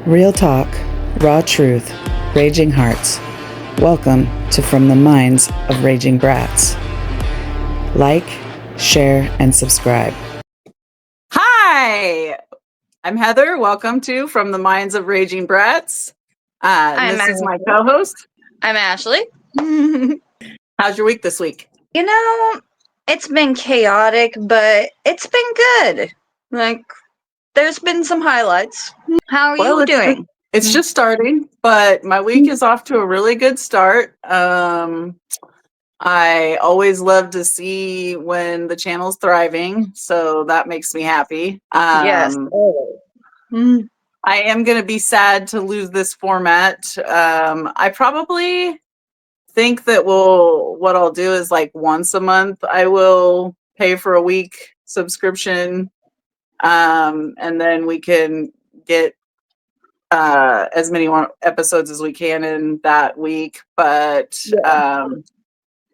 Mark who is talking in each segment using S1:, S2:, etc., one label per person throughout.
S1: Real talk, raw truth, raging hearts. Welcome to From the Minds of Raging Brats. Like, share, and subscribe.
S2: Hi, I'm Heather. Welcome to From the Minds of Raging Brats. This is my co-host.
S3: I'm Ashley.
S2: How's your week this week?
S3: You know, it's been chaotic, but it's been good. Like, there's been some highlights. How are you doing?
S2: It's just starting, but my week is off to a really good start. I always love to see when the channel's thriving, so that makes me happy.
S3: Yes.
S2: I am going to be sad to lose this format. I probably think that what I'll do is like once a month, I will pay for a week subscription. And then we can get as many episodes as we can in that week. But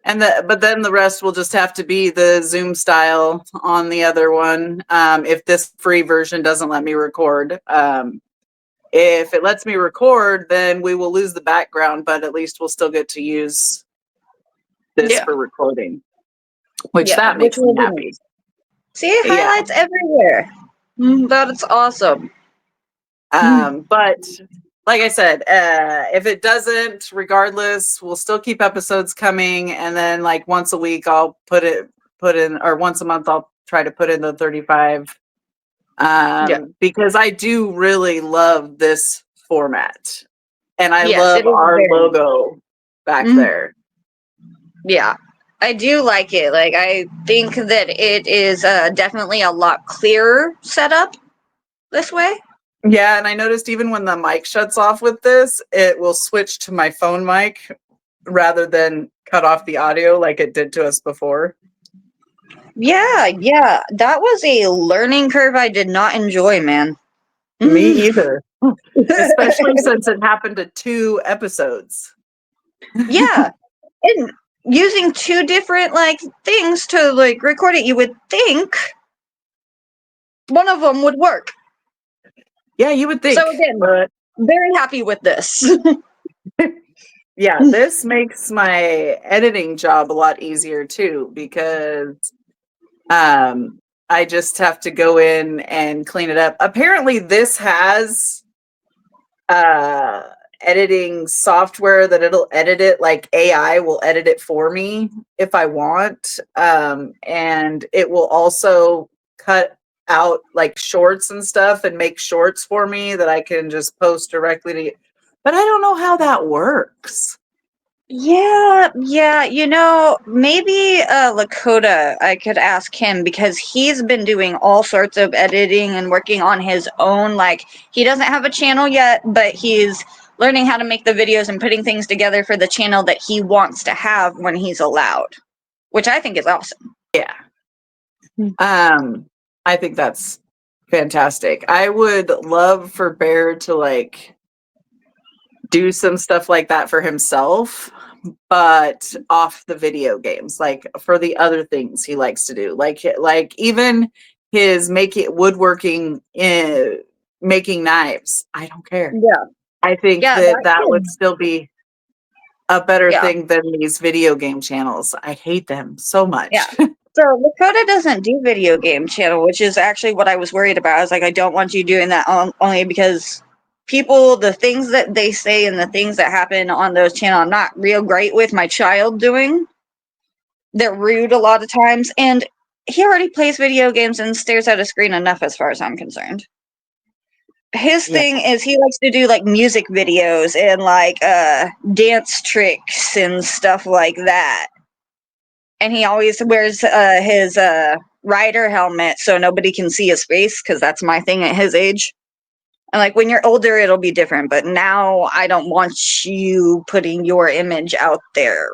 S2: but then the rest will just have to be the Zoom style on the other one. If this free version doesn't let me record. If it lets me record, then we will lose the background, but at least we'll still get to use this for recording, which makes me happy.
S3: See, highlights everywhere. That's awesome.
S2: But like I said, if it doesn't, regardless, we'll still keep episodes coming. And then like once a week, I'll put in, or once a month, I'll try to put in the 35. Because I do really love this format, and I love our logo back there.
S3: Yeah, I do like it. Like, I think that it is definitely a lot clearer setup this way.
S2: Yeah, and I noticed even when the mic shuts off with this, it will switch to my phone mic rather than cut off the audio like it did to us before.
S3: Yeah, that was a learning curve I did not enjoy, man.
S2: Me either. Especially since it happened to 2 episodes.
S3: Yeah. And using 2 different things to record it, you would think one of them would work.
S2: Yeah, you would think.
S3: So again, very happy with this.
S2: Yeah, this makes my editing job a lot easier too, because I just have to go in and clean it up. Apparently this has editing software that it'll edit it, like AI will edit it for me if I want. And it will also cut out like shorts and stuff and make shorts for me that I can just post directly to you. But I don't know how that works.
S3: Yeah, maybe Lakota, I could ask him, because he's been doing all sorts of editing and working on his own. Like, he doesn't have a channel yet, but he's learning how to make the videos and putting things together for the channel that he wants to have when he's allowed, which I think is awesome.
S2: Yeah. I think that's fantastic. I would love for Bear to do some stuff like that for himself, but off the video games, like for the other things he likes to do, like even his woodworking, making knives. I don't care.
S3: Yeah,
S2: I think that would still be a better thing than these video game channels. I hate them so much.
S3: Yeah. So Lakota doesn't do video game channel, which is actually what I was worried about. I was like, I don't want you doing that only because people, the things that they say and the things that happen on those channels, I'm not real great with my child doing. They're rude a lot of times, and he already plays video games and stares at a screen enough as far as I'm concerned. His thing is he likes to do music videos and dance tricks and stuff like that. And he always wears his rider helmet so nobody can see his face, because that's my thing at his age. And when you're older, it'll be different. But now I don't want you putting your image out there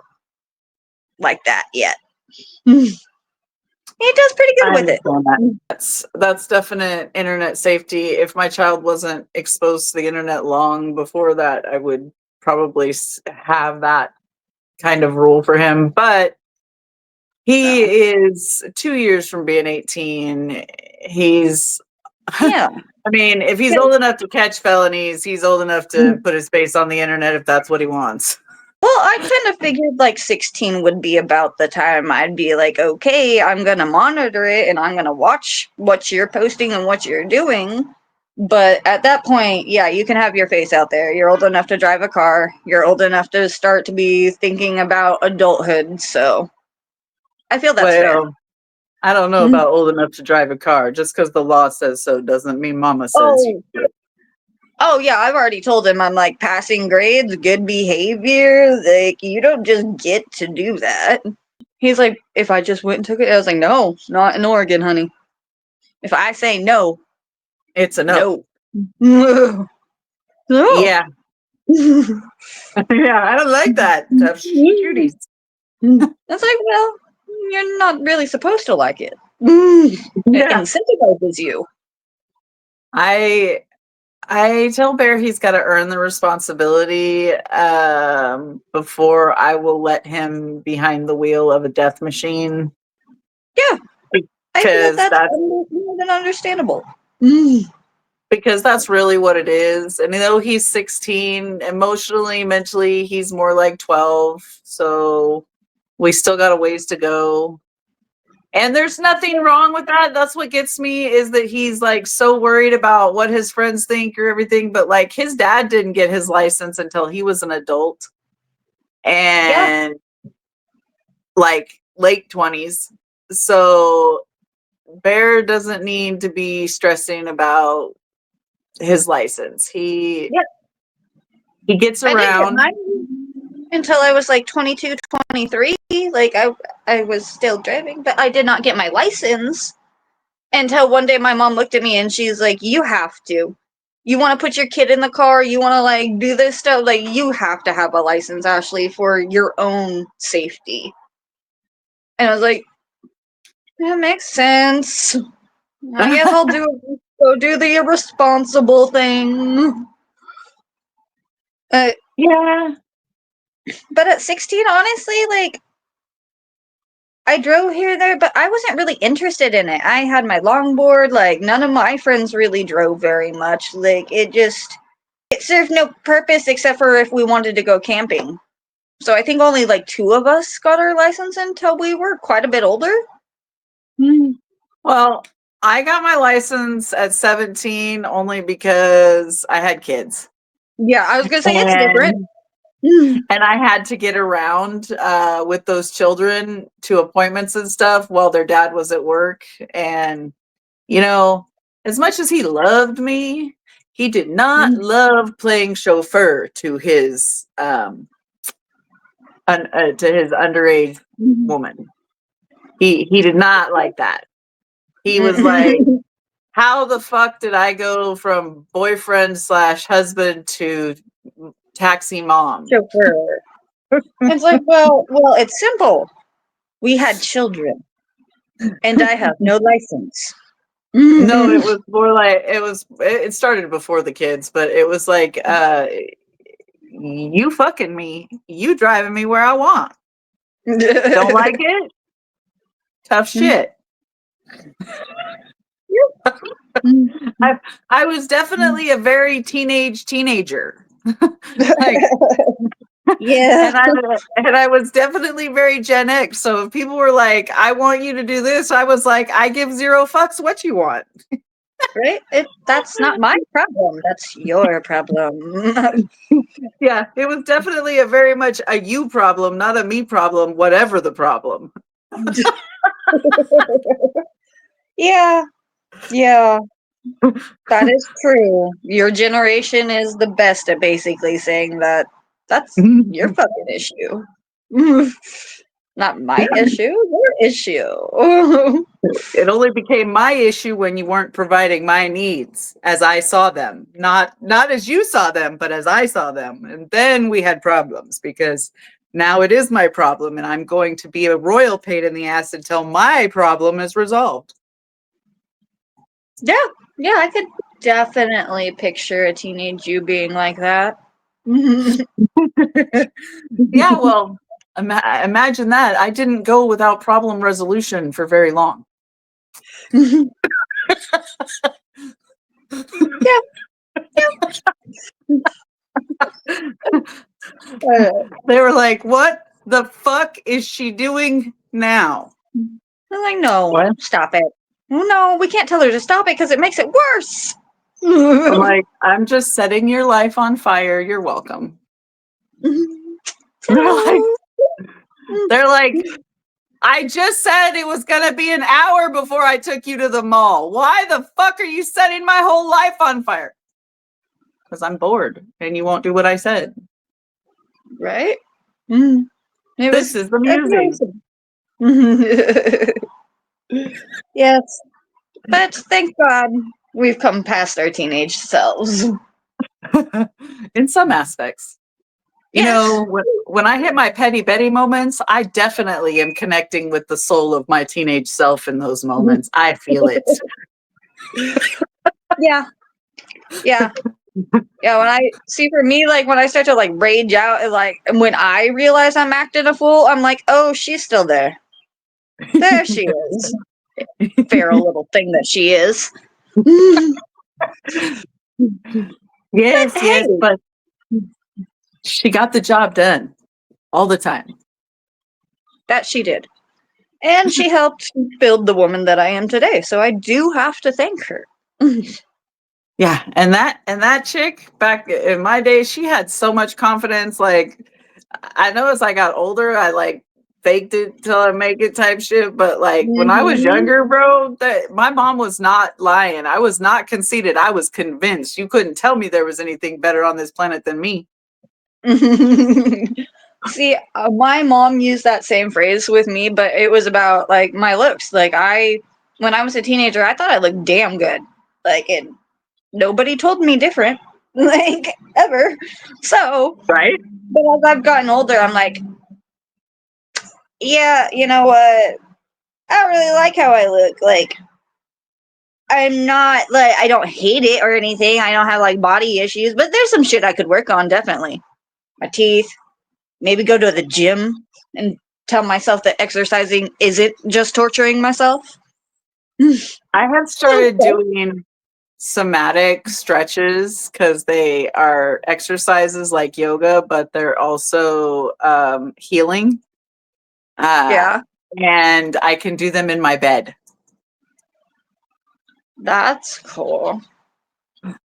S3: like that yet. He does pretty good with it.
S2: That's definite internet safety. If my child wasn't exposed to the internet long before that, I would probably have that kind of rule for him. But he is 2 years from being 18. He's
S3: Yeah.
S2: I mean, if he's old enough to catch felonies, he's old enough to put his face on the internet if that's what he wants.
S3: Well, I kind of figured like 16 would be about the time I'd be like, okay, I'm going to monitor it and I'm going to watch what you're posting and what you're doing. But at that point, yeah, you can have your face out there. You're old enough to drive a car. You're old enough to start to be thinking about adulthood. So I feel that's fair.
S2: Well, I don't know about old enough to drive a car. Just because the law says so doesn't mean mama says you do.
S3: Oh, yeah, I've already told him I'm like passing grades, good behavior. Like, you don't just get to do that. He's like, if I just went and took it, I was like, no, not in Oregon, honey. If I say no,
S2: It's a no.
S3: No.
S2: Yeah. Yeah, I don't like that. Tough cuties.
S3: That's like, well, you're not really supposed to like it. It
S2: Yeah.
S3: incentivizes you.
S2: I tell Bear he's got to earn the responsibility before I will let him behind the wheel of a death machine.
S3: Yeah. I feel that's more than understandable.
S2: Because that's really what it is. And though he's 16, emotionally, mentally, he's more like 12. So we still got a ways to go. And there's nothing wrong with that. That's what gets me, is that he's like so worried about what his friends think or everything. But like, his dad didn't get his license until he was an adult and like late 20s. So Bear doesn't need to be stressing about his license. He gets around.
S3: I didn't get mine until I was like 22, 23. Like I was still driving, but I did not get my license until one day my mom looked at me and she's like, you have to. You want to put your kid in the car? You want to like do this stuff? Like, you have to have a license, Ashley, for your own safety. And I was like, that makes sense. I guess I'll go do the irresponsible thing.
S2: Yeah.
S3: But at 16, honestly, like, I drove here there, but I wasn't really interested in it. I had my longboard. Like, none of my friends really drove very much. Like, it served no purpose except for if we wanted to go camping. So I think only like 2 of us got our license until we were quite a bit older.
S2: Well, I got my license at 17 only because I had kids.
S3: Yeah, I was gonna say it's different.
S2: And I had to get around with those children to appointments and stuff while their dad was at work. And, you know, as much as he loved me, he did not love playing chauffeur to his underage woman. He did not like that. He was like, how the fuck did I go from boyfriend / husband to taxi mom?
S3: Chauffeur. It's like, well, it's simple. We had children, and I have no license.
S2: No, it was more like it started before the kids, but it was like you fucking me, you driving me where I want. Don't like it? Tough shit. I was definitely a very teenager. Like,
S3: yeah.
S2: And I was definitely very Gen X. So if people were like, I want you to do this, I was like, I give 0 fucks what you want.
S3: Right? That's not my problem. That's your problem.
S2: Yeah, it was definitely a very much a you problem, not a me problem, whatever the problem.
S3: Yeah. That is true. Your generation is the best at basically saying that that's your fucking issue. Not my issue, your issue.
S2: It only became my issue when you weren't providing my needs as I saw them. Not as you saw them, but as I saw them. And then we had problems because now it is my problem and I'm going to be a royal pain in the ass until my problem is resolved.
S3: Yeah, I could definitely picture a teenage you being like that.
S2: Yeah, well, imagine that. I didn't go without problem resolution for very long.
S3: Yeah.
S2: They were like, what the fuck is she doing now?
S3: I'm like, no,
S2: What?
S3: stop it. No, we can't tell her to stop it because it makes it worse.
S2: I'm like, I'm just setting your life on fire. You're welcome.
S3: So,
S2: They're like, I just said it was going to be an hour before I took you to the mall. Why the fuck are you setting my whole life on fire? Because I'm bored and you won't do what I said.
S3: right? Mm.
S2: This is amusing.
S3: Yes, but thank God we've come past our teenage selves.
S2: In some aspects. You
S3: Yes.
S2: know, when I hit my petty Betty moments, I definitely am connecting with the soul of my teenage self in those moments. I feel it.
S3: Yeah. Yeah. Yeah, when I see, for me, like when I start to like rage out, and like when I realize I'm acting a fool, I'm like, oh, she's still there. There she is. Feral little thing that she is.
S2: Yes,
S3: But
S2: yes,
S3: hey,
S2: but she got the job done all the time.
S3: that she did. And she helped build the woman that I am today. So I do have to thank her.
S2: Yeah, and that chick back in my day, she had so much confidence. Like, I know as I got older, I like faked it till I make it type shit. But like when I was
S3: Mhm.
S2: younger, bro, that my mom was not lying. I was not conceited. I was convinced. You couldn't tell me there was anything better on this planet than me.
S3: See, my mom used that same phrase with me, but it was about like my looks. Like when I was a teenager, I thought I looked damn good. Like nobody told me different, like ever. So,
S2: Right?
S3: but as I've gotten older, I'm like, yeah, you know what? I don't really like how I look. Like, I'm not like I don't hate it or anything. I don't have like body issues, but there's some shit I could work on. Definitely, my teeth. Maybe go to the gym and tell myself that exercising isn't just torturing myself.
S2: I have started doing somatic stretches because they are exercises like yoga, but they're also healing. Uh,
S3: Yeah,
S2: and I can do them in my bed.
S3: that's cool.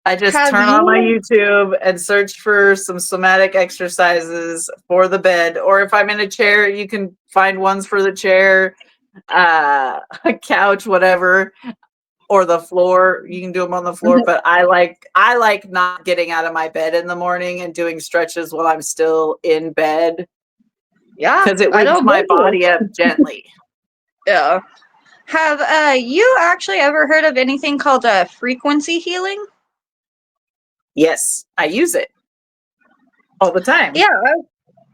S2: I just
S3: Have
S2: turn on my
S3: you?
S2: YouTube and search for some somatic exercises for the bed. Or if I'm in a chair, you can find ones for the chair, a couch, whatever, or the floor. You can do them on the floor. But I like not getting out of my bed in the morning and doing stretches while I'm still in bed
S3: Yeah,
S2: because it
S3: I
S2: wakes
S3: don't
S2: my
S3: blame you.
S2: body up gently.
S3: Yeah. Have you actually ever heard of anything called frequency healing?
S2: Yes, I use it all the time.
S3: Yeah,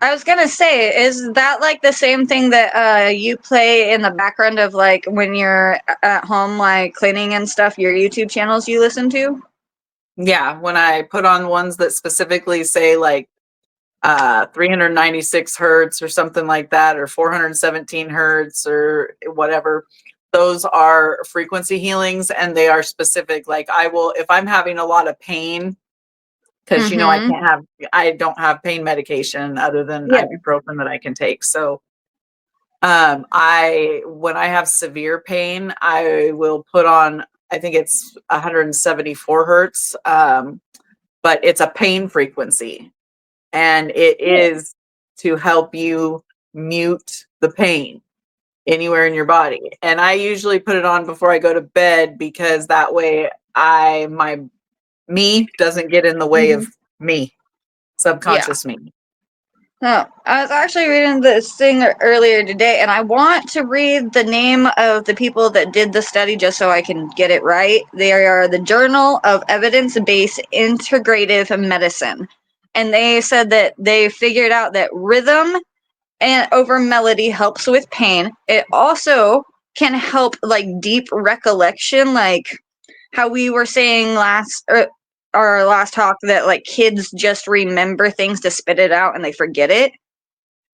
S3: I was gonna say, is that like the same thing that you play in the background of like when you're at home, like cleaning and stuff? Your YouTube channels you listen to?
S2: Yeah, when I put on ones that specifically say like 396 hertz or something like that, or 417 hertz or whatever, those are frequency healings, and they are specific. Like I will, if I'm having a lot of pain, because you know
S3: Mm-hmm.
S2: I don't have pain medication other than
S3: Yeah.
S2: ibuprofen that I can take. So when I have severe pain, I will put on, I think it's 174 hertz, but it's a pain frequency, and it is to help you mute the pain anywhere in your body. And I usually put it on before I go to bed because that way my me doesn't get in the way
S3: Mm-hmm.
S2: of me,
S3: Yeah.
S2: subconscious me.
S3: No, I was actually reading this thing earlier today, and I want to read the name of the people that did the study just so I can get it right. They are the Journal of Evidence-Based Integrative Medicine. And they said that they figured out that rhythm and over melody helps with pain. It also can help like deep recollection, like how we were saying our last talk, that like kids just remember things to spit it out and they forget it.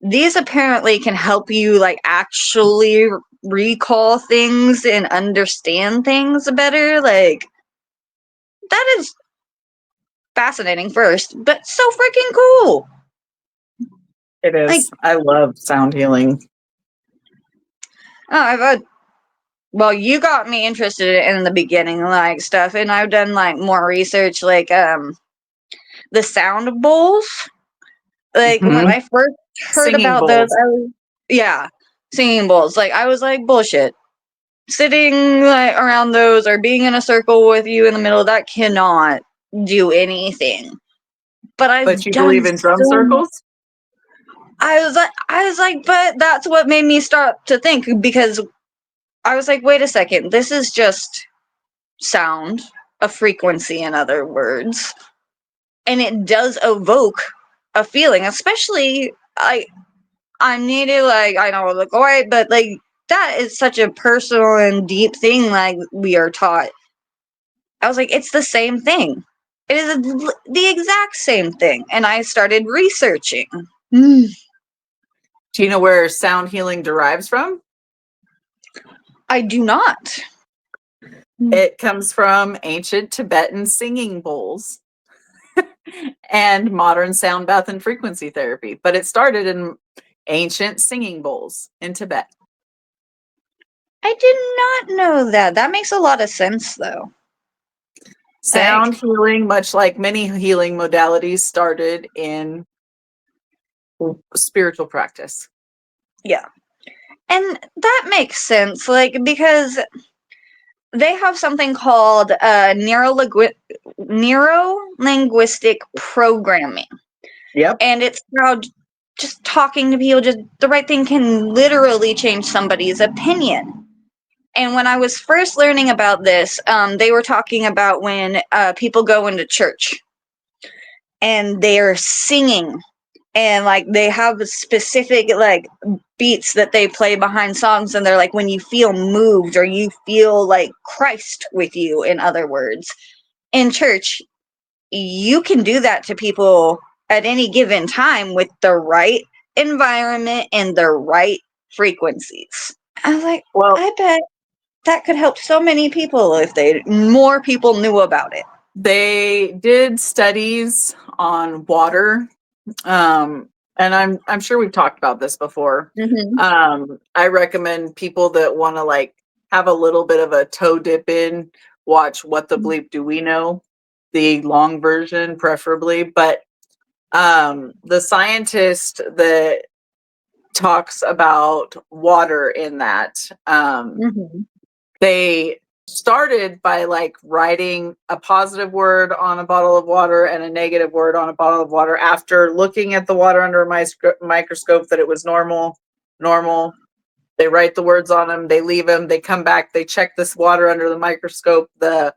S3: These apparently can help you like actually recall things and understand things better. Like that is fascinating first, but so freaking cool.
S2: It is.
S3: Like,
S2: I love sound healing.
S3: oh, well, you got me interested in the beginning, like, stuff, and I've done, like, more research, like, the sound bowls. Like, when
S2: Mhm.
S3: I first heard
S2: Singing
S3: about those,
S2: bowls.
S3: singing bowls. Like, I was like, bullshit. Sitting, like, around those or being in a circle with you in the middle, that cannot do anything. But
S2: But
S3: I've
S2: you
S3: done
S2: believe in drum
S3: so much.
S2: circles?
S3: I was like, but that's what made me start to think, because I was like, wait a second, this is just sound, a frequency, in other words, and it does evoke a feeling, especially I'm native, like, I know, like, all right, but like, that is such a personal and deep thing, like, we are taught. I was like, it's the same thing. It is the exact same thing. And I started researching.
S2: Do you know where sound healing derives from?
S3: I do not.
S2: It comes from ancient Tibetan singing bowls and modern sound bath and frequency therapy. But it started in ancient singing bowls in Tibet.
S3: I did not know that. That makes a lot of sense, though.
S2: Sound healing, much like many healing modalities, started in spiritual practice.
S3: Yeah. And that makes sense, like, because they have something called neuro-linguistic programming.
S2: Yep.
S3: And it's how just talking to people, just the right thing, can literally change somebody's opinion. And when I was first learning about this, they were talking about when people go into church and they're singing, and like they have specific like beats that they play behind songs, and they're like, when you feel moved or you feel like Christ with you, in other words, in church, you can do that to people at any given time with the right environment and the right frequencies. I was like,
S2: Well,
S3: I bet that could help so many people if more people knew about it.
S2: they did studies on water, and I'm sure we've talked about this before.
S3: Mm-hmm.
S2: I recommend people that want to like have a little bit of a toe dip in, watch What the Bleep Do We Know, the long version preferably. But the scientist that talks about water in that,
S3: Mm-hmm.
S2: they started by like writing a positive word on a bottle of water and a negative word on a bottle of water after looking at the water under a microscope that it was normal. They write the words on them, they leave them, they come back, they check this water under the microscope. The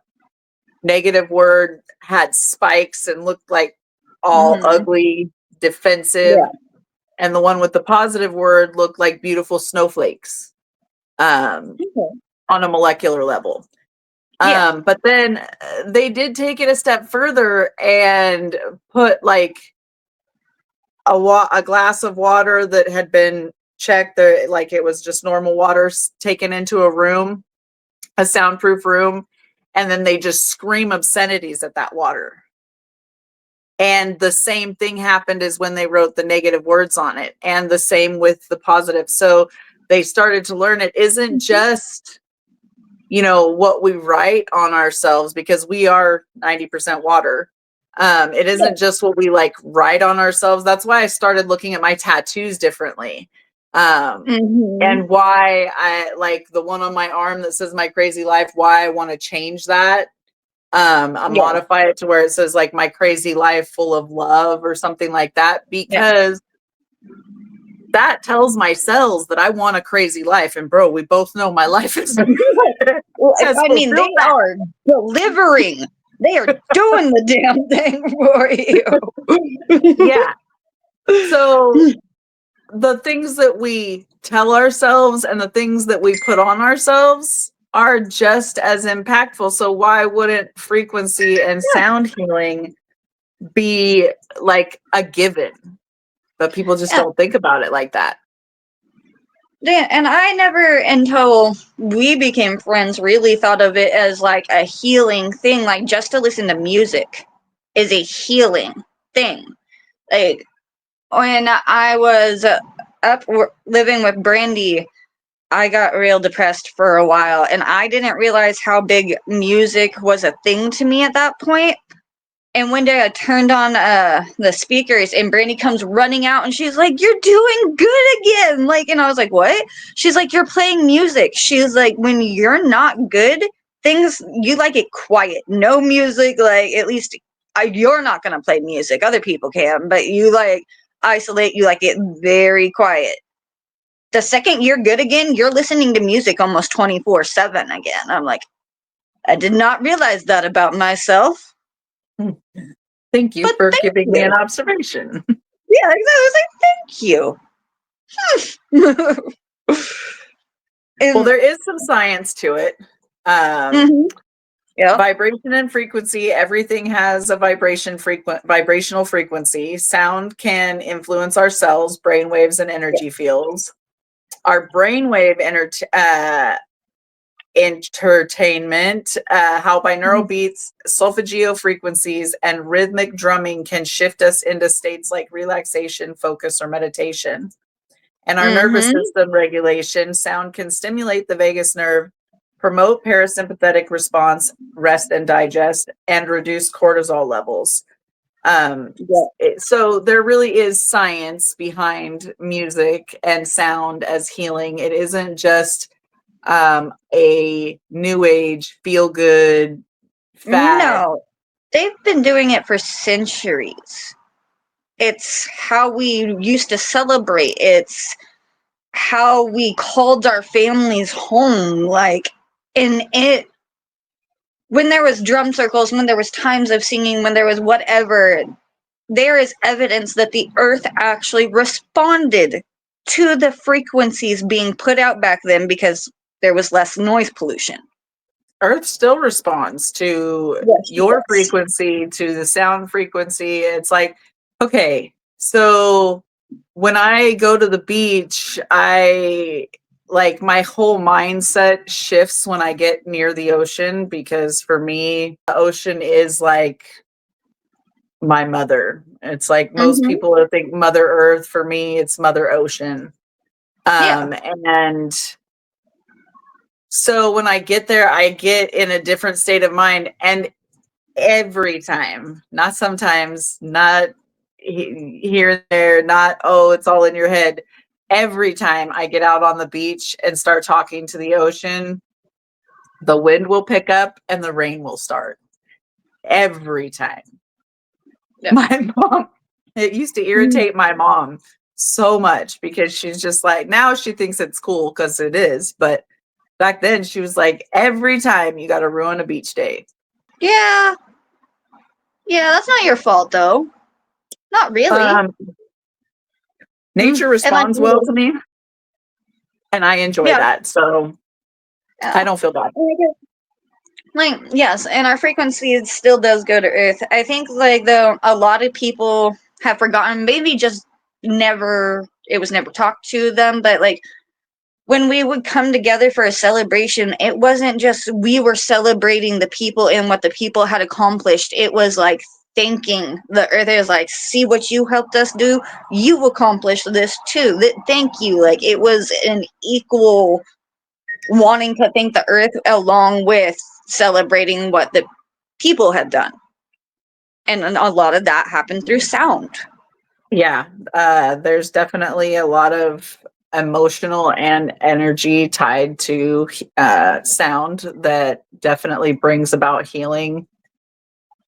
S2: negative word had spikes and looked like all
S3: Mm-hmm.
S2: ugly, defensive.
S3: Yeah.
S2: And the one with the positive word looked like beautiful snowflakes.
S3: Okay.
S2: On a molecular level.
S3: Yeah.
S2: But then they did take it a step further and put like a glass of water that had been checked, like it was just normal water, taken into a room, a soundproof room, and then they just scream obscenities at that water. And the same thing happened as when they wrote the negative words on it, and the same with the positive. So they started to learn it isn't just what we write on ourselves, because we are 90% water. It isn't just what we like write on ourselves. That's why I started looking at my tattoos differently.
S3: Mm-hmm.
S2: And why I like the one on my arm that says my crazy life, why I want to change that. I
S3: Yeah.
S2: modify it to where it says like my crazy life full of love or something like that,
S3: Yeah.
S2: because that tells my cells that I want a crazy life. And bro, we both know my life is
S3: Well,
S2: has
S3: I mean, they
S2: fulfilled that.
S3: are delivering. They are doing the damn thing for you.
S2: Yeah. So the things that we tell ourselves and the things that we put on ourselves are just as impactful. So why wouldn't frequency and sound healing be like a given? But people just
S3: Yeah.
S2: don't think about it like that.
S3: Yeah, and I never, until we became friends, really thought of it as like a healing thing. Like, just to listen to music is a healing thing. Like, when I was living with Brandy, I got real depressed for a while, and I didn't realize how big music was a thing to me at that point. And one day I turned on the speakers, and Brandy comes running out, and she's like, "You're doing good again!" Like, and I was like, "What?" She's like, "You're playing music." She's like, "When you're not good, things you like it quiet, no music. Like, at least you're not gonna play music. Other people can, but you like isolate. You like it very quiet. The second you're good again, you're listening to music almost 24/7 again." I'm like, I did not realize that about myself.
S2: Thank you
S3: But
S2: for
S3: thank
S2: giving me
S3: you.
S2: an observation.
S3: Yeah, I was like, thank you.
S2: Well,
S3: And
S2: there is some science to it.
S3: mhm, yeah,
S2: Vibration and frequency, everything has a vibrational frequency. Sound can influence our cells, brain waves, and energy fields. Our brainwave entertainment, how binaural beats, solfeggio frequencies, and rhythmic drumming can shift us into states like relaxation, focus, or meditation. And our nervous
S3: mhm,
S2: system regulation, sound can stimulate the vagus nerve, promote parasympathetic response, rest and digest, and reduce cortisol levels.
S3: yeah.
S2: So there really is science behind music and sound as healing. It isn't just a new age feel good fad.
S3: No, they've been doing it for centuries. It's how we used to celebrate. It's how we called our families home. Like, in it, when there was drum circles, when there was times of singing, when there was whatever, there is evidence that the earth actually responded to the frequencies being put out back then because there was less noise pollution.
S2: Earth still responds to
S3: Yes,
S2: your
S3: yes.
S2: frequency, to the sound frequency. It's like, okay, so when I go to the beach, I like my whole mindset shifts when I get near the ocean, because for me, the ocean is like my mother. It's like most
S3: Mm-hmm.
S2: people think Mother Earth. For me, it's Mother Ocean.
S3: Yeah.
S2: And so when I get there, I get in a different state of mind. And every time, not sometimes, not here and there, not, oh, it's all in your head. Every time I get out on the beach and start talking to the ocean, the wind will pick up and the rain will start. Every time.
S3: Yeah.
S2: My mom, it used to irritate my mom so much because she's just like, now she thinks it's cool because it is. But back then she was like, every time you got to ruin a beach day.
S3: Yeah. Yeah, that's not your fault though. Not really.
S2: Nature
S3: And like,
S2: responds well to me, and I enjoy
S3: yeah.
S2: that. So I
S3: Yeah.
S2: don't feel bad.
S3: Like, yes, and our frequency still does go to Earth. I think, like, though, a lot of people have forgotten, maybe just never, it was never talked to them, but like, when we would come together for a celebration, it wasn't just we were celebrating the people and what the people had accomplished. It was like thanking the earth. It was like, see what you helped us do? You accomplished this too. Thank you. Like, it was an equal wanting to thank the earth along with celebrating what the people had done. And a lot of that happened through sound.
S2: Yeah, there's definitely a lot of emotional and energy tied to sound that definitely brings about healing.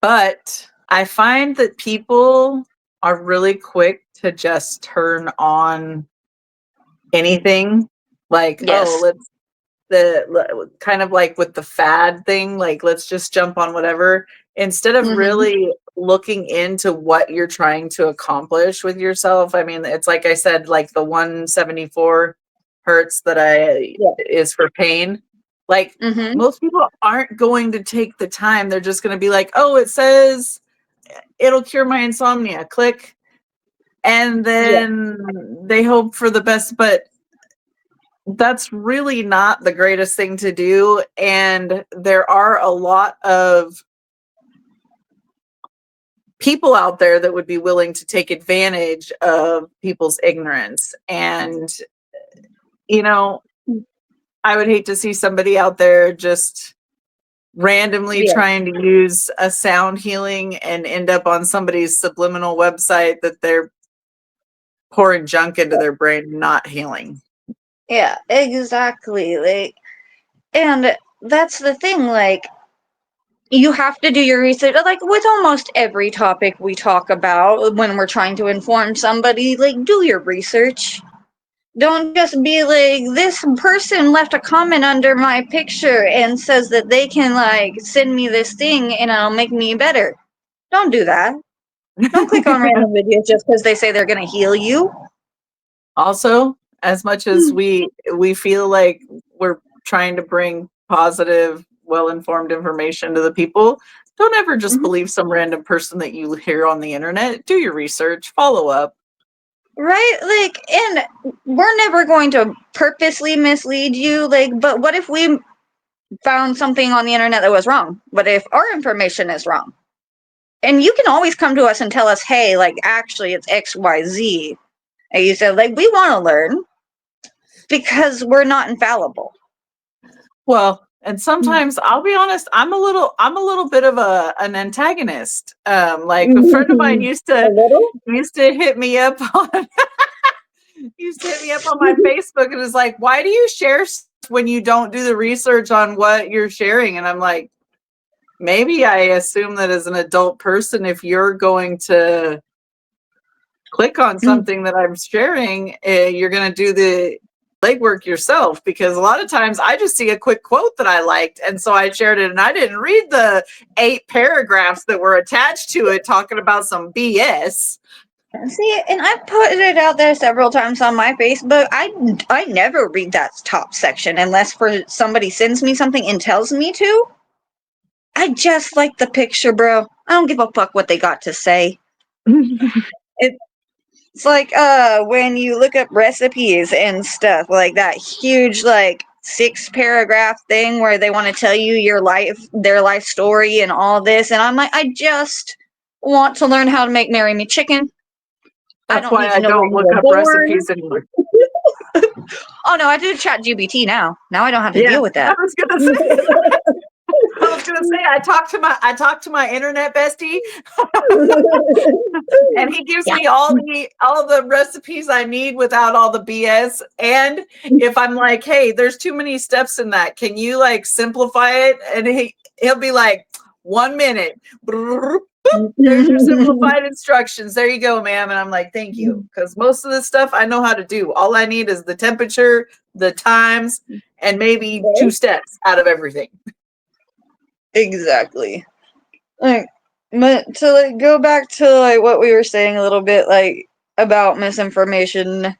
S2: But I find that people are really quick to just turn on anything. Like, oh,
S3: Yes.
S2: let's kind of like with the fad thing, like let's just jump on whatever, instead of
S3: Mm-hmm.
S2: really looking into what you're trying to accomplish with yourself. I mean, it's like I said, like the 174 hertz that I
S3: Yeah.
S2: is for pain. Like
S3: Mm-hmm.
S2: most people aren't going to take the time. They're just going to be like, oh, it says it'll cure my insomnia, click, and
S3: Yeah.
S2: then they hope for the best. But that's really not the greatest thing to do. And there are a lot of people out there that would be willing to take advantage of people's ignorance. And, you know, I would hate to see somebody out there just randomly trying to use a sound healing and end up on somebody's subliminal website that they're pouring junk into their brain, not healing.
S3: Yeah, exactly. Like, and that's the thing, like, you have to do your research. Like, with almost every topic we talk about when we're trying to inform somebody, like, do your research. Don't just be like, this person left a comment under my picture and says that they can, like, send me this thing and it'll make me better. Don't do that. Don't click on random videos just because they say they're going to heal you.
S2: Also, as much as we feel like we're trying to bring positive, well-informed information to the people, don't ever just believe some random person that you hear on the internet. Do your research, follow up.
S3: Right? Like, and we're never going to purposely mislead you. Like, but what if we found something on the internet that was wrong? What if our information is wrong? And you can always come to us and tell us, hey, like, actually, it's XYZ. And you said, like, we want to learn because we're not infallible.
S2: Well, and sometimes I'll be honest, I'm a little bit of an antagonist. Like a friend of mine used to hit me up on my Facebook and was like, "Why do you share when you don't do the research on what you're sharing?" And I'm like, maybe I assume that as an adult person, if you're going to click on something that I'm sharing, you're going to do the legwork yourself, because a lot of times I just see a quick quote that I liked and so I shared it and I didn't read the 8 paragraphs that were attached to it talking about some BS.
S3: See, and I've put it out there several times on my Facebook. I never read that top section unless for somebody sends me something and tells me to. I just like the picture, bro. I don't give a fuck what they got to say. It's like when you look up recipes and stuff, like that huge like 6-paragraph thing where they want to tell you their life story and all this, and I'm like, I just want to learn how to make Marry Me Chicken.
S2: That's why I don't look up recipes anymore.
S3: Oh no, I do ChatGPT now. Now I don't have to deal with that.
S2: I was gonna say I talk to my internet bestie, and he gives me all the recipes I need without all the BS. And if I'm like, hey, there's too many steps in that, can you like simplify it? And he'll be like, 1 minute. There's your simplified instructions. There you go, ma'am. And I'm like, thank you. Because most of this stuff I know how to do. All I need is the temperature, the times, and maybe 2 steps out of everything.
S3: Exactly. Like, but to like go back to like what we were saying a little bit, like about misinformation,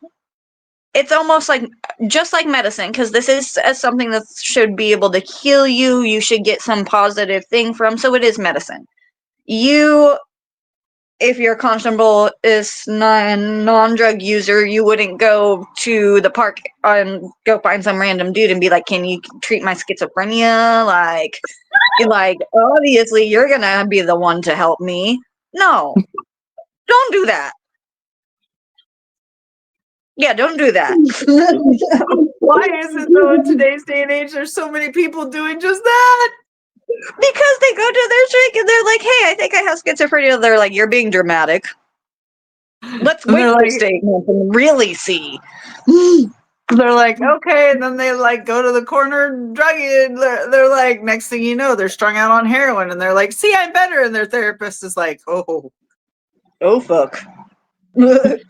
S3: it's almost like just like medicine, because this is something that should be able to heal you. You should get some positive thing from. So it is medicine. If your constable is a non-drug user, you wouldn't go to the park and go find some random dude and be like, can you treat my schizophrenia? Like obviously you're gonna be the one to help me. No, don't do that. Yeah, don't do that.
S2: Why is it though in today's day and age there's so many people doing just that?
S3: Because they go to their trick and they're like, hey, I think I have schizophrenia. They're like, you're being dramatic. Let's wait for statement and really see.
S2: They're like, okay, and then they like go to the corner druggie and they're like, next thing you know, they're strung out on heroin and they're like, see, I'm better. And their therapist is like, oh
S3: fuck.
S2: You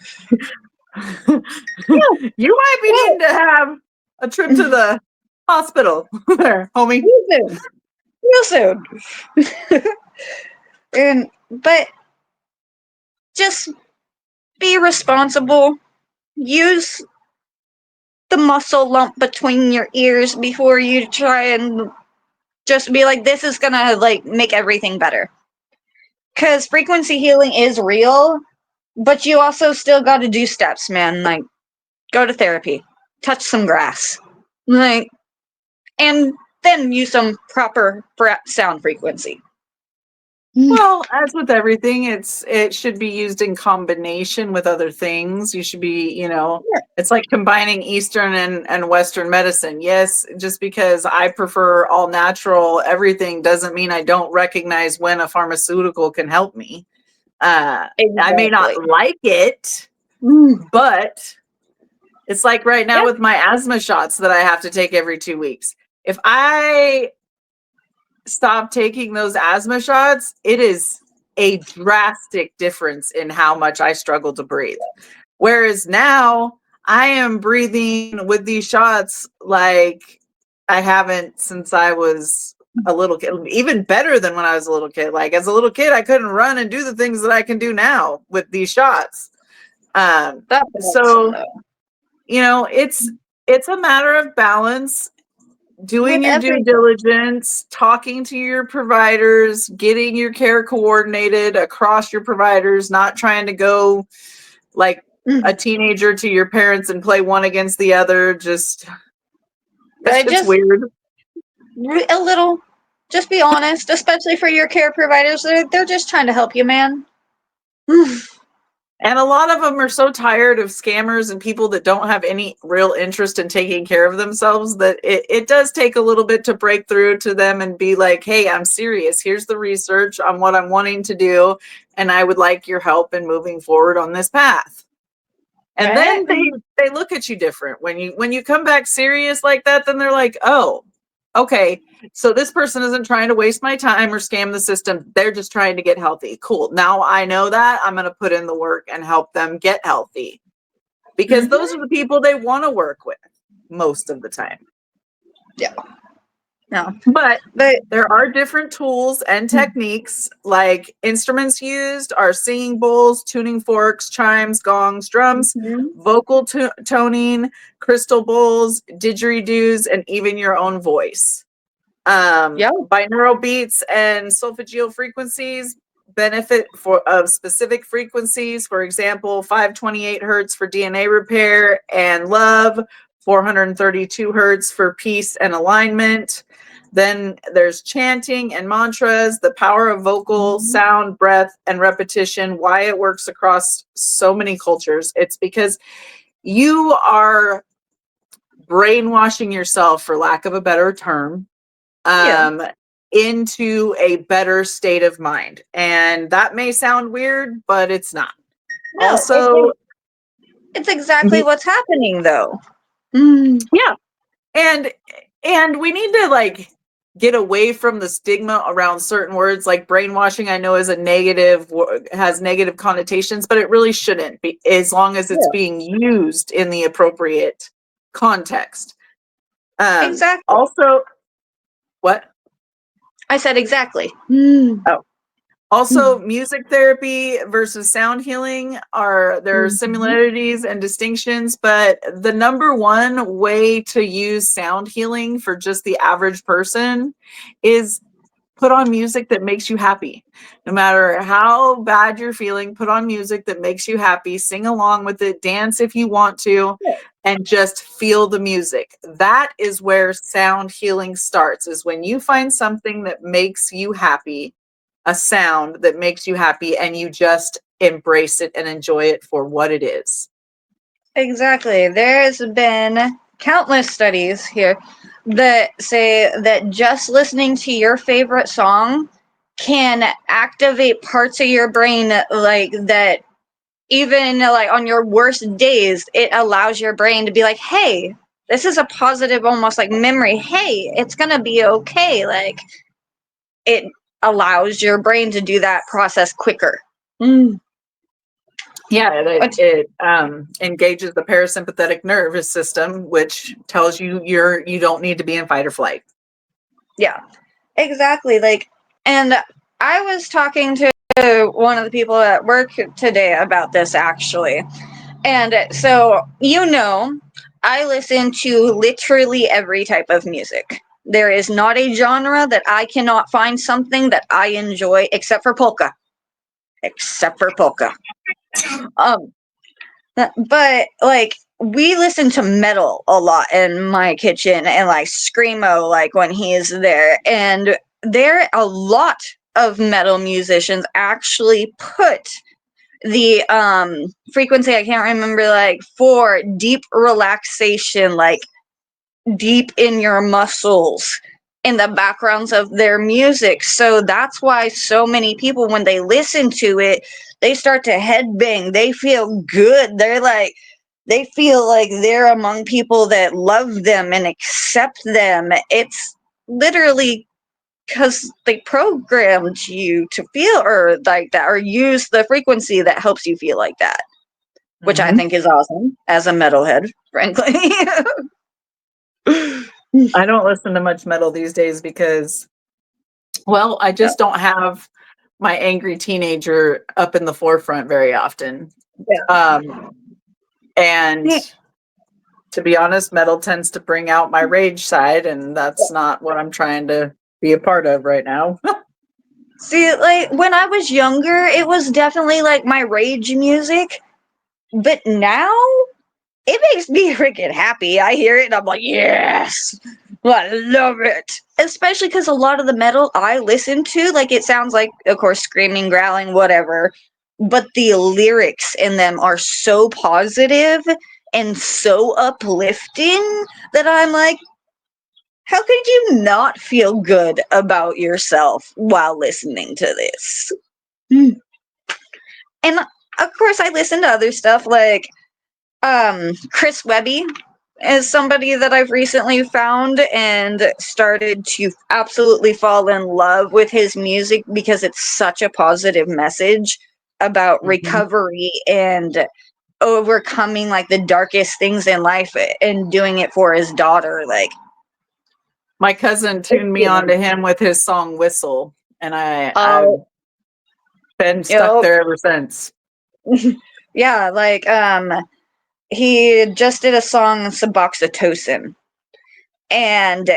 S2: might be needing to have a trip to the hospital there, homie.
S3: Real soon. But just be responsible. Use the muscle lump between your ears before you try and just be like, this is gonna like make everything better. Because frequency healing is real, but you also still got to do steps, man. Like, go to therapy. touch some grass. Like, and then use some proper sound frequency.
S2: Well, as with everything, it should be used in combination with other things. You should be, it's like combining Eastern and Western medicine. Yes, just because I prefer all natural everything doesn't mean I don't recognize when a pharmaceutical can help me.
S3: Exactly.
S2: I may not like it, but it's like right now with my asthma shots that I have to take every 2 weeks. If I stop taking those asthma shots, it is a drastic difference in how much I struggle to breathe. Whereas now I am breathing with these shots like I haven't since I was a little kid, even better than when I was a little kid. Like as a little kid, I couldn't run and do the things that I can do now with these shots. So, it's a matter of balance. Doing your due diligence, talking to your providers, getting your care coordinated across your providers, not trying to go like a teenager to your parents and play one against the other. Just weird.
S3: A little. Just be honest, especially for your care providers. They're just trying to help you, man.
S2: And a lot of them are so tired of scammers and people that don't have any real interest in taking care of themselves that it does take a little bit to break through to them and be like, hey, I'm serious. Here's the research on what I'm wanting to do. And I would like your help in moving forward on this path. And then they look at you different. When you come back serious like that, then they're like, oh, okay, so this person isn't trying to waste my time or scam the system. They're just trying to get healthy. Cool. Now I know that. I'm going to put in the work and help them get healthy. Because those are the people they want to work with most of the time.
S3: Yeah. No.
S2: But there are different tools and techniques, like instruments used are singing bowls, tuning forks, chimes, gongs, drums, vocal toning, crystal bowls, didgeridoos, and even your own voice. Binaural beats and solfeggio frequencies benefit of specific frequencies. For example, 528 hertz for DNA repair and love, 432 hertz for peace and alignment. Then there's chanting and mantras, the power of vocal, sound, breath, and repetition, why it works across so many cultures. It's because you are brainwashing yourself, for lack of a better term, into a better state of mind. And that may sound weird, but it's not.
S3: No,
S2: also,
S3: it's exactly what's happening, though.
S2: Yeah. And we need to get away from the stigma around certain words. Like brainwashing, I know is has negative connotations, but it really shouldn't be, as long as it's being used in the appropriate context.
S3: Exactly.
S2: Also, what?
S3: I said exactly.
S2: Also, music therapy versus sound healing there are similarities and distinctions, but the number one way to use sound healing for just the average person is put on music that makes you happy. No matter how bad you're feeling, put on music that makes you happy, sing along with it, dance if you want to, and just feel the music. That is where sound healing starts, is when you find something that makes you happy, a sound that makes you happy, and you just embrace it and enjoy it for what it is.
S3: Exactly. There's been countless studies here that say that just listening to your favorite song can activate parts of your brain like that. Even like on your worst days, it allows your brain to be like, hey, this is a positive, almost like memory. Hey, it's going to be okay. Like, it allows your brain to do that process quicker.
S2: Yeah, it engages the parasympathetic nervous system, which tells you you don't need to be in fight or flight.
S3: Yeah, exactly. And I was talking to one of the people at work today about this, actually. And so, I listen to literally every type of music. There is not a genre that I cannot find something that I enjoy, except for polka. But we listen to metal a lot in my kitchen, and like screamo, like when he's there, and a lot of metal musicians actually put the frequency, I can't remember, like for deep relaxation, like deep in your muscles, in the backgrounds of their music. So that's why so many people, when they listen to it, they start to headbang. They feel good. They feel like they're among people that love them and accept them. It's literally because they programmed you to feel or like that, or use the frequency that helps you feel like that, which I think is awesome as a metalhead, frankly.
S2: I don't listen to much metal these days because, well, I just don't have my angry teenager up in the forefront very often.
S3: Yeah.
S2: And to be honest, metal tends to bring out my rage side, and that's not what I'm trying to be a part of right now.
S3: See, like when I was younger, it was definitely like my rage music, but now it makes me freaking happy. I hear it and I'm like, yes, I love it. Especially because a lot of the metal I listen to, like it sounds like, of course, screaming, growling, whatever, but the lyrics in them are so positive and so uplifting that I'm like, how could you not feel good about yourself while listening to this? And of course, I listen to other stuff like Chris Webby is somebody that I've recently found and started to absolutely fall in love with his music because it's such a positive message about recovery and overcoming like the darkest things in life and doing it for his daughter. Like,
S2: my cousin tuned me on to him with his song Whistle, and I've been stuck there ever since.
S3: Yeah, like he just did a song Suboxytocin, and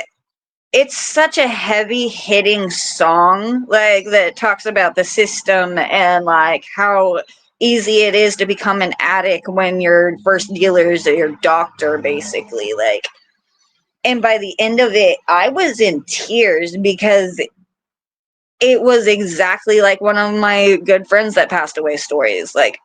S3: it's such a heavy hitting song, like that talks about the system and like how easy it is to become an addict when your first dealer is your doctor, basically. Like, and by the end of it, I was in tears because it was exactly like one of my good friends that passed away stories. Like,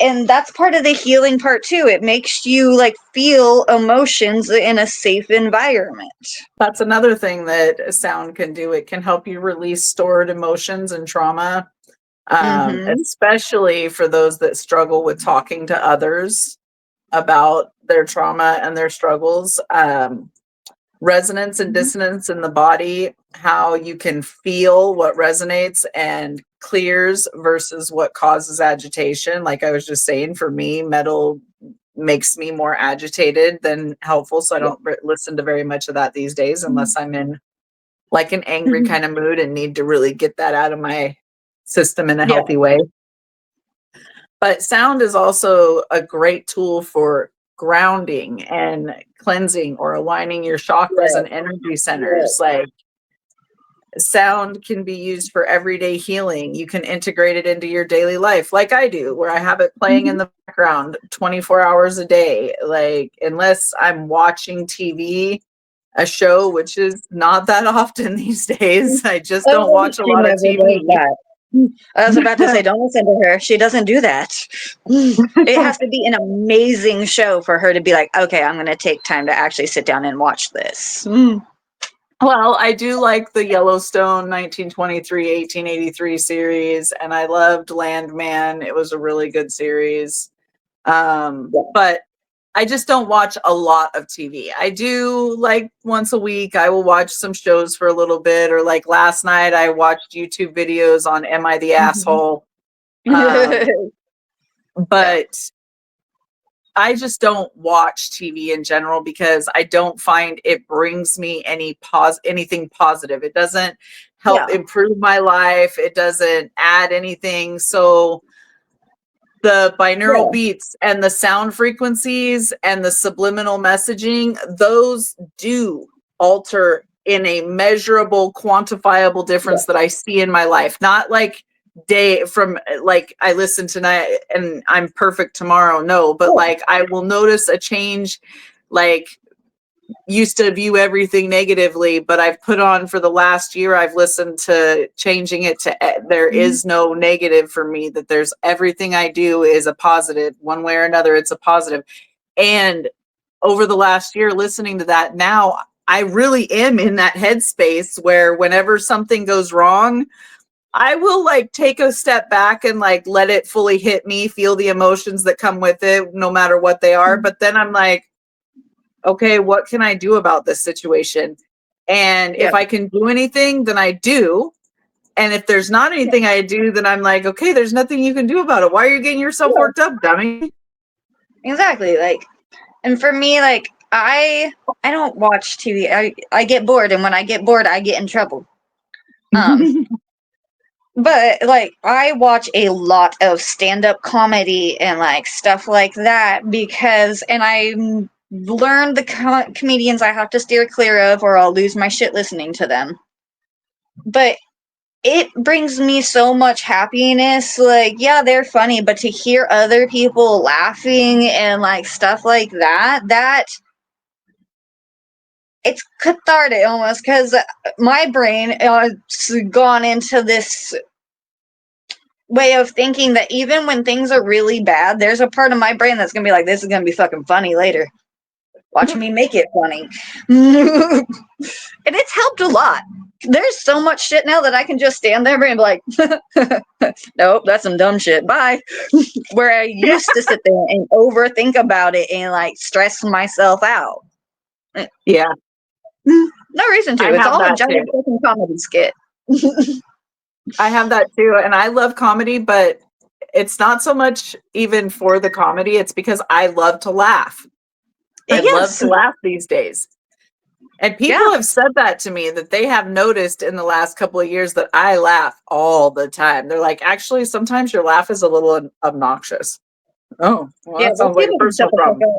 S3: and that's part of the healing part too. It makes you like feel emotions in a safe environment.
S2: That's another thing that sound can do. It can help you release stored emotions and trauma, especially for those that struggle with talking to others about their trauma and their struggles. Resonance and dissonance in the body, how you can feel what resonates and clears versus what causes agitation. Like I was just saying, for me, metal makes me more agitated than helpful. So I don't listen to very much of that these days unless I'm in like an angry kind of mood and need to really get that out of my system in a healthy way. But sound is also a great tool for grounding and cleansing or aligning your chakras and energy centers. Like sound can be used for everyday healing. You can integrate it into your daily life like I do, where I have it playing in the background 24 hours a day. Like unless I'm watching TV, a show, which is not that often these days. I just don't watch a lot of TV.
S3: I was about to say, don't listen to her. She doesn't do that. It has to be an amazing show for her to be like, okay, I'm going to take time to actually sit down and watch this.
S2: Well, I do like the Yellowstone 1923, 1883 series, and I loved Landman. It was a really good series. But I just don't watch a lot of TV. I do like once a week, I will watch some shows for a little bit, or like last night I watched YouTube videos on Am I the Asshole? But I just don't watch TV in general because I don't find it brings me anything positive. It doesn't help improve my life. It doesn't add anything. So the binaural beats and the sound frequencies and the subliminal messaging, those do alter in a measurable, quantifiable difference that I see in my life. Not like day from like I listen tonight and I'm perfect tomorrow. No, but like I will notice a change. Like used to view everything negatively, but I've put on for the last year, I've listened to changing it to there is no negative for me, that there's everything I do is a positive one way or another. It's a positive. And over the last year listening to that, now I really am in that headspace where whenever something goes wrong, I will like take a step back and like let it fully hit me, feel the emotions that come with it, no matter what they are. But then I'm like, okay, what can I do about this situation? And if I can do anything, then I do. And if there's not anything I do, then I'm like, okay, there's nothing you can do about it. Why are you getting yourself worked up, dummy?
S3: Exactly. Like, and for me, like, I don't watch TV. I get bored, and when I get bored, I get in trouble. But like, I watch a lot of stand-up comedy and like stuff like that because, and I learned the comedians I have to steer clear of, or I'll lose my shit listening to them. But it brings me so much happiness. Like, yeah, they're funny, but to hear other people laughing and like stuff like that it's cathartic almost, because my brain has gone into this way of thinking that even when things are really bad, there's a part of my brain that's gonna be like, this is gonna be fucking funny later. Watch me make it funny. And it's helped a lot. There's so much shit now that I can just stand there and be like, nope, that's some dumb shit. Bye. Where I used to sit there and overthink about it and like stress myself out.
S2: Yeah.
S3: No reason to. It's all a giant fucking comedy skit.
S2: I have that too. And I love comedy, but it's not so much even for the comedy. It's because I love to laugh. I love to laugh these days. And people have said that to me, that they have noticed in the last couple of years that I laugh all the time. They're like, actually, sometimes your laugh is a little obnoxious. Oh, well, that sounds like a personal problem.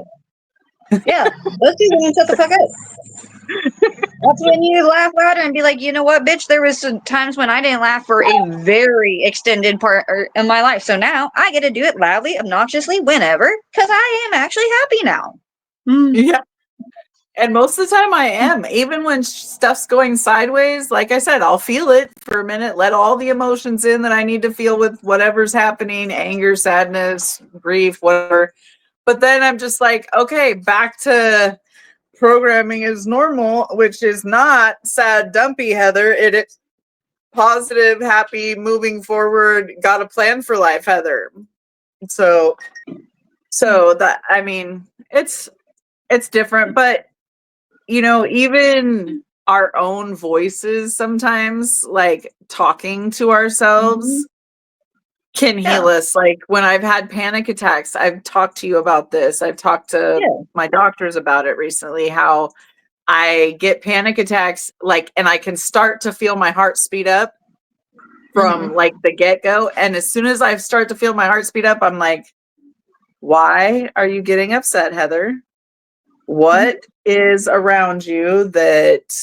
S3: Yeah, those people can shut the fuck up. That's when you laugh louder and be like, you know what, bitch, there was some times when I didn't laugh for a very extended part in my life. So now I get to do it loudly, obnoxiously, whenever, because I am actually happy now.
S2: Yeah. And most of the time I am, even when stuff's going sideways, like I said, I'll feel it for a minute, let all the emotions in that I need to feel with whatever's happening, anger, sadness, grief, whatever. But then I'm just like, okay, back to programming as normal, which is not sad, dumpy, Heather. It is positive, happy, moving forward, got a plan for life, Heather. So that, I mean, it's different, but you know, even our own voices sometimes, like talking to ourselves, can heal us. Like when I've had panic attacks, I've talked to you about this. I've talked to my doctors about it recently, how I get panic attacks, like, and I can start to feel my heart speed up from like the get-go. And as soon as I start to feel my heart speed up, I'm like, why are you getting upset, Heather? What is around you that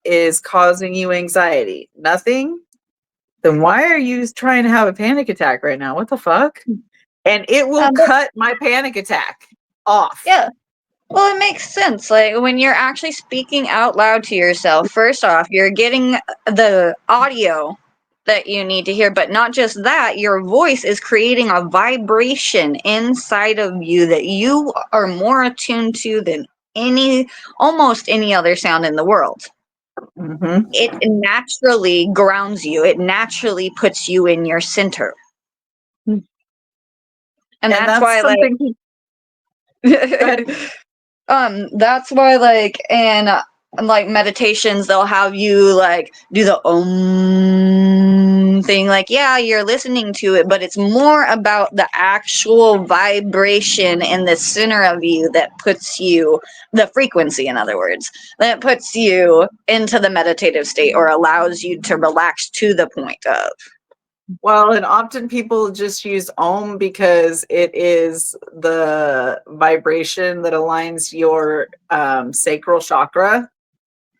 S2: is causing you anxiety? Nothing? Then why are you trying to have a panic attack right now? What the fuck? And it will cut my panic attack off.
S3: Yeah. Well, it makes sense. Like when you're actually speaking out loud to yourself, first off, you're getting the audio that you need to hear, but not just that, your voice is creating a vibration inside of you that you are more attuned to than almost any other sound in the world. It naturally grounds you. It naturally puts you in your center. And that's why, that's why, like, in like meditations, they'll have you like do the thing. Like, yeah, you're listening to it, but it's more about the actual vibration in the center of you that puts you, the frequency, in other words, that puts you into the meditative state or allows you to relax to the point of.
S2: Well, and often people just use Om because it is the vibration that aligns your sacral chakra,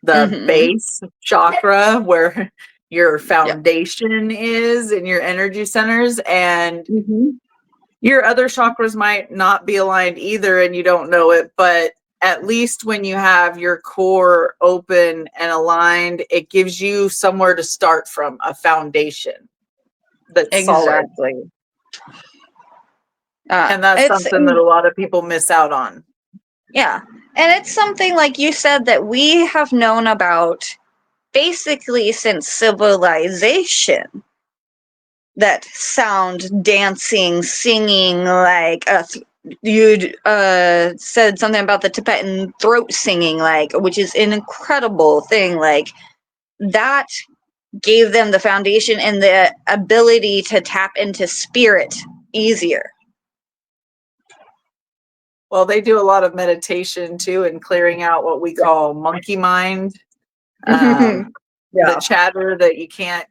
S2: the base chakra, where your foundation is in your energy centers, and
S3: Mm-hmm.
S2: your other chakras might not be aligned either and you don't know it, but at least when you have your core open and aligned, it gives you somewhere to start from, a foundation that's solid.
S3: Exactly.
S2: And that's something that a lot of people miss out on.
S3: Yeah. And it's something, like you said, that we have known about basically since civilization. That sound, dancing, singing, like you'd said something about the Tibetan throat singing, like, which is an incredible thing. Like, that gave them the foundation and the ability to tap into spirit easier.
S2: Well, they do a lot of meditation too, and clearing out what we call monkey mind, the chatter that you can't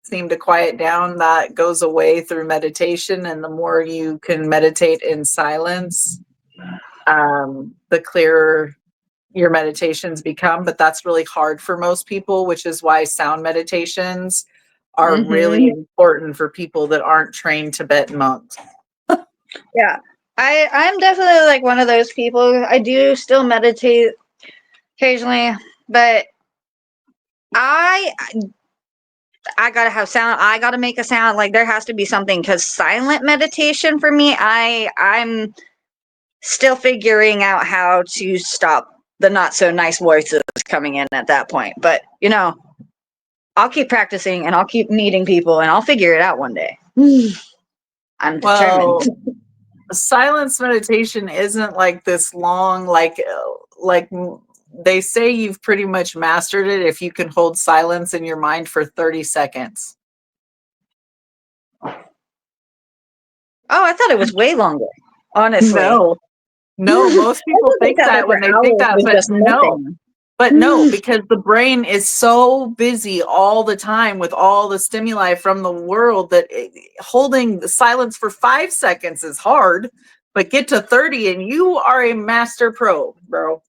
S2: seem to quiet down, that goes away through meditation. And the more you can meditate in silence, the clearer your meditations become. But that's really hard for most people, which is why sound meditations are really important for people that aren't trained Tibetan monks.
S3: Yeah. I'm definitely like one of those people. I do still meditate occasionally, but I gotta have sound. I gotta make a sound. Like, there has to be something, because silent meditation for me, I'm still figuring out how to stop the not so nice voices coming in at that point. But I'll keep practicing and I'll keep meeting people and I'll figure it out one day. I'm determined.
S2: Well, silence meditation isn't like this long, like they say you've pretty much mastered it if you can hold silence in your mind for 30 seconds.
S3: Oh, I thought it was way longer, honestly.
S2: No, most people think that when they think that, but no, because the brain is so busy all the time with all the stimuli from the world that holding the silence for 5 seconds is hard, but get to 30 and you are a master pro, bro.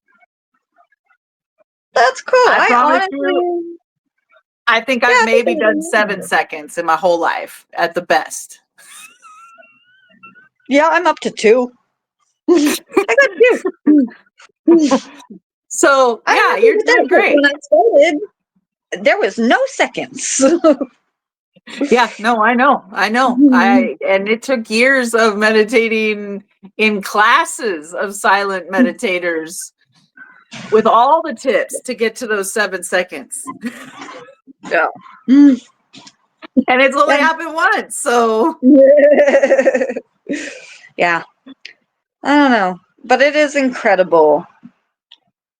S3: That's cool.
S2: I promise you, I think I've maybe done 7 seconds in my whole life at the best.
S3: Yeah, I'm up to 2. I got 2.
S2: So yeah, you're doing great.
S3: When I started, there was no seconds.
S2: Yeah, no, I know. And it took years of meditating in classes of silent meditators with all the tips to get to those 7 seconds.
S3: Yeah.
S2: And it's only happened once, so.
S3: Yeah. I don't know. But it is incredible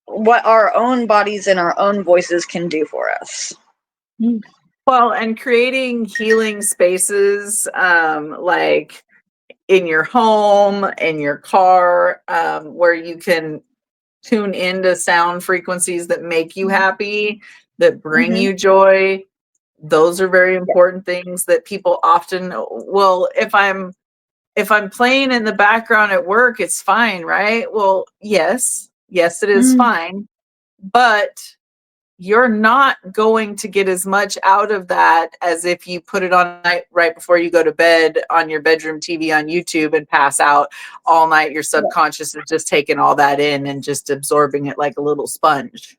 S3: what our own bodies and our own voices can do for us.
S2: Well, and creating healing spaces, like in your home, in your car, where you can tune into sound frequencies that make you happy, that bring you joy. Those are very important things that people often, well, if I'm playing in the background at work, it's fine, right? Well, yes, it is fine, but you're not going to get as much out of that as if you put it on right before you go to bed on your bedroom TV on YouTube and pass out all night. Your subconscious is just taking all that in and just absorbing it like a little sponge.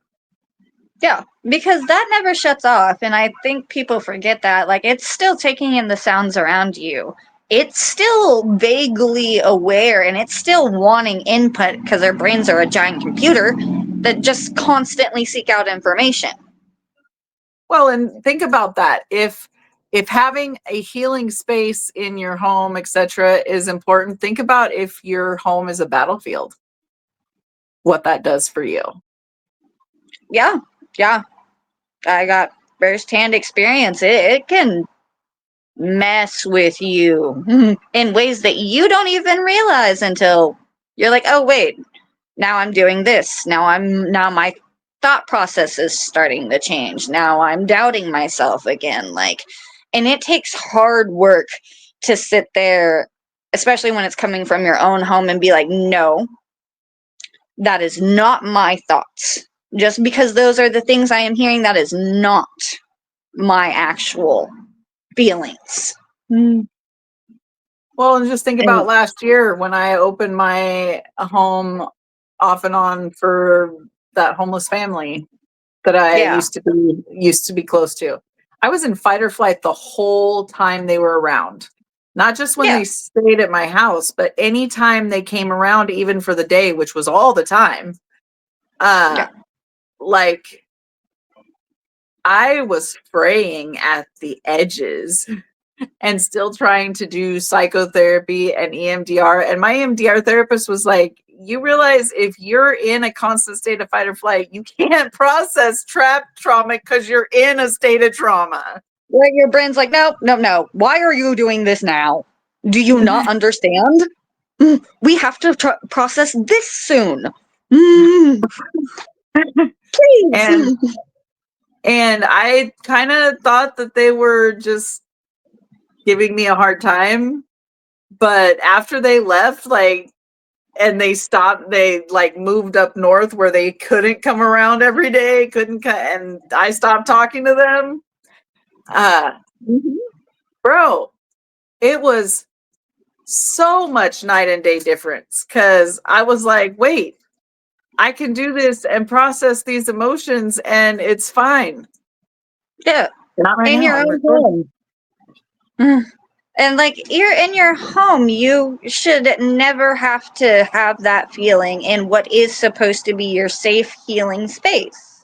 S3: Yeah, because that never shuts off, and I think people forget that. Like, it's still taking in the sounds around you. It's still vaguely aware, and it's still wanting input, because our brains are a giant computer that just constantly seek out information.
S2: Well, and think about that. If having a healing space in your home, etc., is important, think about if your home is a battlefield, what that does for you.
S3: Yeah. I got firsthand experience. It can mess with you in ways that you don't even realize until you're like, oh wait, now I'm doing this. Now my thought process is starting to change. Now I'm doubting myself again. Like, and it takes hard work to sit there, especially when it's coming from your own home, and be like, no, that is not my thoughts. Just because those are the things I am hearing, that is not my actual feelings.
S2: Well, and just think about
S3: And
S2: last year when I opened my home off and on for that homeless family that I
S3: yeah,
S2: used to be close to. I was in fight or flight the whole time they were around. Not just when
S3: yeah,
S2: they stayed at my house, but anytime they came around, even for the day, which was all the time.
S3: yeah.
S2: Like I was fraying at the edges and still trying to do psychotherapy and EMDR. And my EMDR therapist was like, you realize if you're in a constant state of fight or flight, you can't process trapped trauma because you're in a state of trauma.
S3: Where your brain's like, no, no, no. Why are you doing this now? Do you not understand? We have to process this soon.
S2: and
S3: Please.
S2: and I kind of thought that they were just giving me a hard time. But after they left, like, and they stopped, they like moved up north where they couldn't come around every day, and I stopped talking to them. Bro, it was so much night and day difference because I was like, wait, I can do this and process these emotions and it's fine.
S3: Yeah,
S2: Not right
S3: in
S2: now.
S3: your
S2: I'm
S3: own
S2: recording.
S3: home. And like you're in your home, you should never have to have that feeling in what is supposed to be your safe healing space.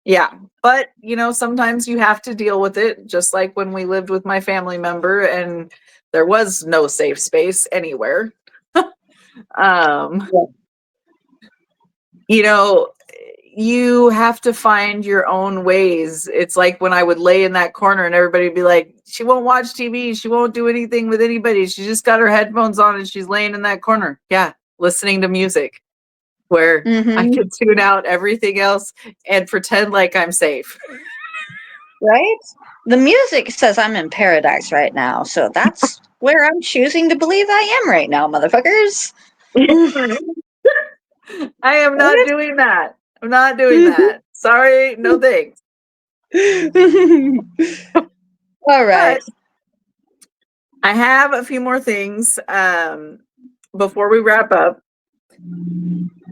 S2: Yeah. But, you know, sometimes you have to deal with it, just like when we lived with my family member and there was no safe space anywhere.
S3: Yeah.
S2: You know, you have to find your own ways. It's like when I would lay in that corner and everybody would be like, she won't watch TV. She won't do anything with anybody. She just got her headphones on and she's laying in that corner. Yeah. Listening to music where I
S3: Mm-hmm.
S2: could tune out everything else and pretend like I'm safe.
S3: Right? The music says I'm in paradise right now, so that's where I'm choosing to believe I am right now, motherfuckers.
S2: I am not doing that. I'm not doing that. Sorry, no thanks.
S3: All right.
S2: But I have a few more things before we wrap up.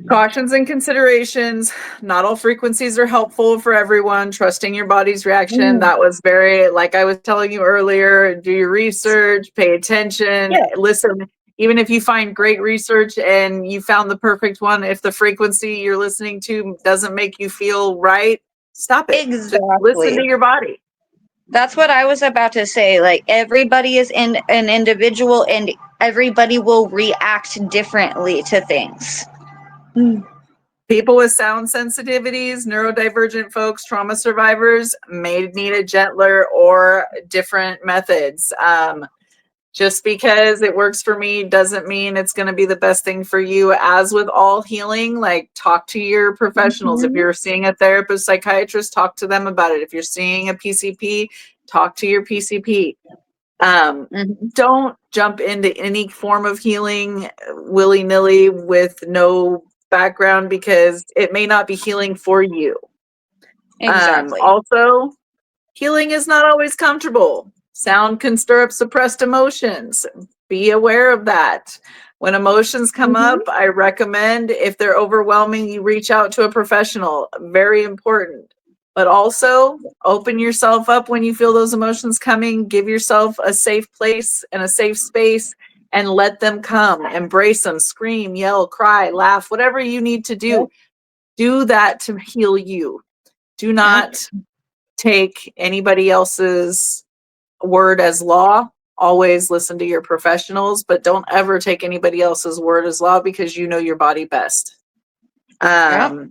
S2: Cautions and considerations. Not all frequencies are helpful for everyone. Trusting your body's reaction. That was very, like I was telling you earlier, do your research, pay attention,
S3: Yeah.
S2: listen. Even if you find great research and you found the perfect one, if the frequency you're listening to doesn't make you feel right, stop it. Just listen to
S3: Exactly.
S2: your body.
S3: That's what I was about to say. Like everybody is in an individual and everybody will react differently to things.
S2: People with sound sensitivities, neurodivergent folks, trauma survivors may need a gentler or different methods. Just because it works for me doesn't mean it's going to be the best thing for you. As with all healing, like talk to your professionals. If
S3: Mhm.
S2: you're seeing a therapist, psychiatrist, talk to them about it. If you're seeing a PCP, talk to your PCP.
S3: Mhm.
S2: Don't jump into any form of healing willy-nilly with no background because it may not be healing for you.
S3: Exactly.
S2: Also, healing is not always comfortable. Sound can stir up suppressed emotions. Be aware of that. When emotions come
S3: Mhm.
S2: up, I recommend, if they're overwhelming, you reach out to a professional. Very important. But also, open yourself up when you feel those emotions coming. Give yourself a safe place and a safe space and let them come. Embrace them, scream, yell, cry, laugh, whatever you need to do. Do that to heal you. Do
S3: Yeah.
S2: not take anybody else's word as law. Always listen to your professionals, but don't ever take anybody else's word as law because you know your body best.
S3: Yeah.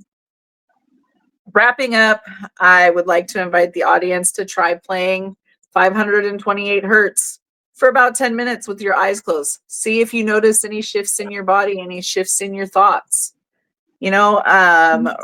S2: Wrapping up, I would like to invite the audience to try playing 528 hertz for about 10 minutes with your eyes closed. See if you notice any shifts in your body, any shifts in your thoughts. You know,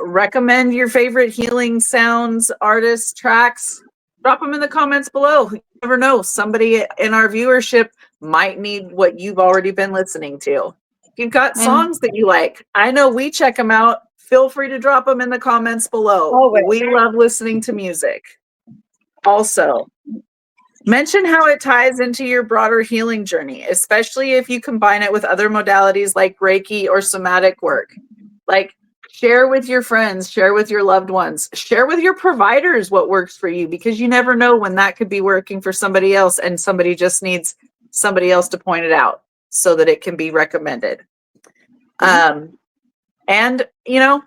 S2: recommend your favorite healing sounds, artists, tracks. Drop them in the comments below. You never know. Somebody in our viewership might need what you've already been listening to. If you've got
S3: And
S2: songs that you like, I know we check them out. feel free to drop them in the comments below.
S3: Always.
S2: We love listening to music. Also, mention how it ties into your broader healing journey, especially if you combine it with other modalities like Reiki or somatic work. Like, share with your friends, share with your loved ones, share with your providers what works for you, because you never know when that could be working for somebody else and somebody just needs somebody else to point it out so that it can be recommended. And, you know,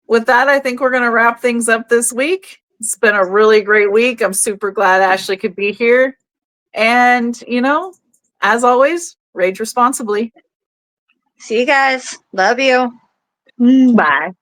S2: with that, I think we're going to wrap things up this week. It's been a really great week. I'm super glad Ashley could be here. And, you know, as always, rage responsibly.
S3: See you guys. Love you.
S2: Bye.